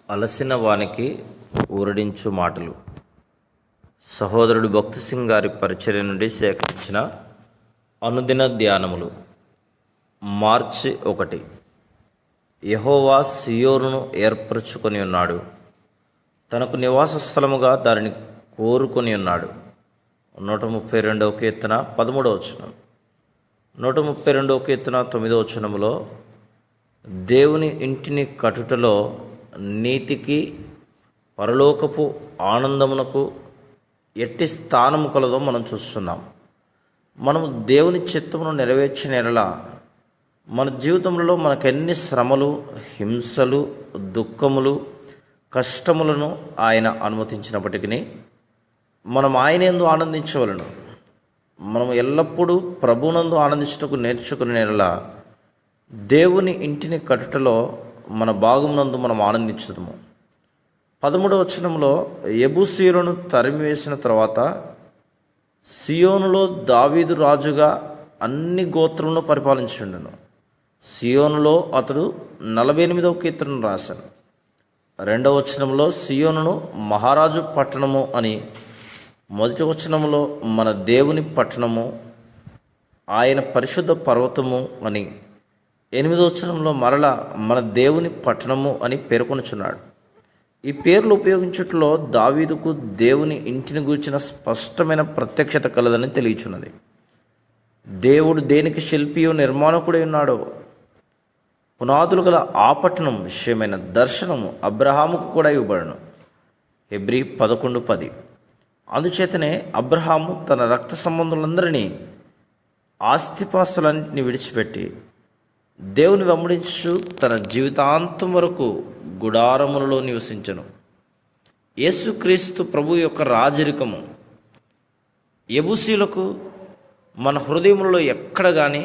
అలసిన వానికి ఊరడించు మాటలు. సహోదరుడు భక్తి సింగ్ గారి పరిచర్య నుండి సేకరించిన అనుదిన ధ్యానములు. మార్చి 1. యెహోవా సియోనును ఏర్పరచుకొని ఉన్నాడు, తనకు నివాస స్థలముగా దానిని కోరుకొని ఉన్నాడు. 132వ కీర్తన 13వ వచనం. 132వ కీర్తన 9వ వచనములో దేవుని ఇంటిని కట్టుటలో నీతికి పరలోకపు ఆనందమునకు ఎట్టి స్థానము కలదో మనం చూస్తున్నాం. మనము దేవుని చిత్తమును నెరవేర్చిన ఎడల మన జీవితంలో మనకెన్ని శ్రమలు, హింసలు, దుఃఖములు, కష్టములను ఆయన అనుమతించినప్పటికీ మనం ఆయన యందు ఆనందించవలను. మనం ఎల్లప్పుడూ ప్రభువునందు ఆనందించుటకు నేర్చుకునే ఎడల దేవుని ఇంటిని కట్టుటలో మన భాగమునందు మనం ఆనందించుదాము. 13వ వచనంలో యెబూసీయులను తరిమివేసిన తర్వాత సియోనులో దావీదు రాజుగా అన్ని గోత్రములను పరిపాలించుండెను. సియోనులో అతడు 48వ కీర్తనను రాశాను. 2వ వచనంలో సియోనును మహారాజు పట్టణము అని, మొదటి వచనంలో మన దేవుని పట్టణము, ఆయన పరిశుద్ధ పర్వతము అని, 8వ వచనంలో మరలా మన దేవుని పట్టణము అని పేర్కొనుచున్నాడు. ఈ పేర్లు ఉపయోగించుటలో దావీదుకు దేవుని ఇంటిని గూర్చిన స్పష్టమైన ప్రత్యక్షత కలదని తెలియచున్నది. దేవుడు దేనికి శిల్పియో నిర్మాణకుడై ఉన్నాడో పునాదులు గల ఆ పట్టణం విషయమైన దర్శనము అబ్రహాముకు కూడా ఇవ్వబడను. హెబ్రీ 11:10. అందుచేతనే అబ్రహాము తన రక్త సంబంధులందరినీ, ఆస్తిపాస్తులన్నింటినీ విడిచిపెట్టి దేవుని వెంబడించు తన జీవితాంతం వరకు గుడారములలో నివసించెను. యేసుక్రీస్తు ప్రభు యొక్క రాజరికము యెబూసీయులకు మన హృదయములలో ఎక్కడ కానీ,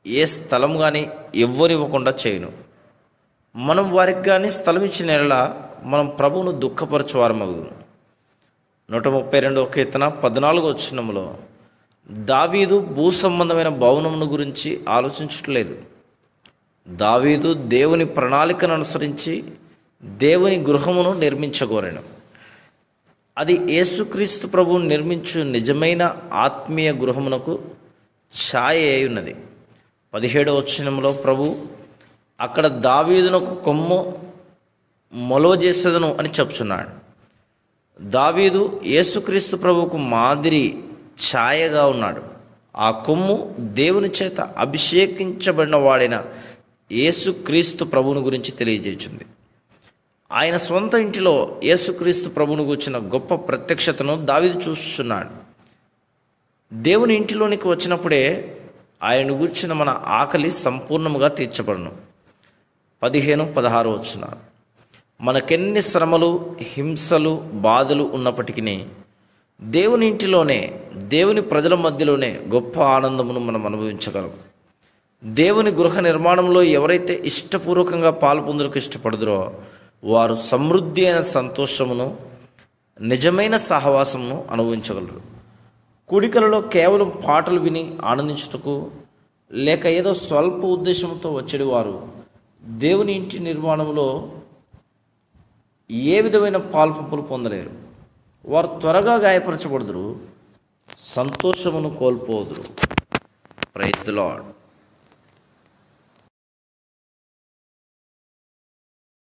ఏ స్థలం కానీ ఇవ్వనివ్వకుండా చేయను. మనం వారికి కానీ స్థలం ఇచ్చిన ఎడల మనం ప్రభువును దుఃఖపరచువారమగును. 132వ కీర్తన 14వ వచనములో దావీదు భూ సంబంధమైన భవనమును గురించి ఆలోచించట్లేదు. దావీదు దేవుని ప్రణాళికను అనుసరించి దేవుని గృహమును నిర్మించగోరెను. అది యేసుక్రీస్తు ప్రభువు నిర్మించు నిజమైన ఆత్మీయ గృహమునకు ఛాయ అయి ఉన్నది. 17వ వచనంలో ప్రభు అక్కడ దావీదునకు కొమ్ము మొలవ చేసేదను అని చెప్తున్నాడు. దావీదు యేసుక్రీస్తు ప్రభువుకు మాదిరి ఛాయగా ఉన్నాడు. ఆ కొమ్ము దేవుని చేత అభిషేకించబడిన వాడైన యేసుక్రీస్తు ప్రభువుని గురించి తెలియజేస్తుంది. ఆయన సొంత ఇంటిలో యేసుక్రీస్తు ప్రభువుని గురించిన గొప్ప ప్రత్యక్షతను దావీదు చూస్తున్నాడు. దేవుని ఇంటిలోనికి వచ్చినప్పుడే ఆయన గురించిన మన ఆకలి సంపూర్ణముగా తీర్చబడును. 15-16 వచనాలు. మనకెన్ని శ్రమలు, హింసలు, బాధలు ఉన్నప్పటికీ దేవుని ఇంటిలోనే, దేవుని ప్రజల మధ్యలోనే గొప్ప ఆనందమును మనం అనుభవించగలం. దేవుని గృహ నిర్మాణంలో ఎవరైతే ఇష్టపూర్వకంగా పాల్పొందులకు ఇష్టపడదురో వారు సమృద్ధి అయిన సంతోషమును, నిజమైన సహవాసమును అనుభవించగలరు. కూడికలలో కేవలం పాటలు విని ఆనందించుటకు లేక ఏదో స్వల్ప ఉద్దేశంతో వచ్చేది వారు దేవుని ఇంటి నిర్మాణంలో ఏ విధమైన పాల్పంపులు పొందలేరు. వారు త్వరగా గాయపరచబడుదురు, సంతోషమును కోల్పోదురు. Praise the lord.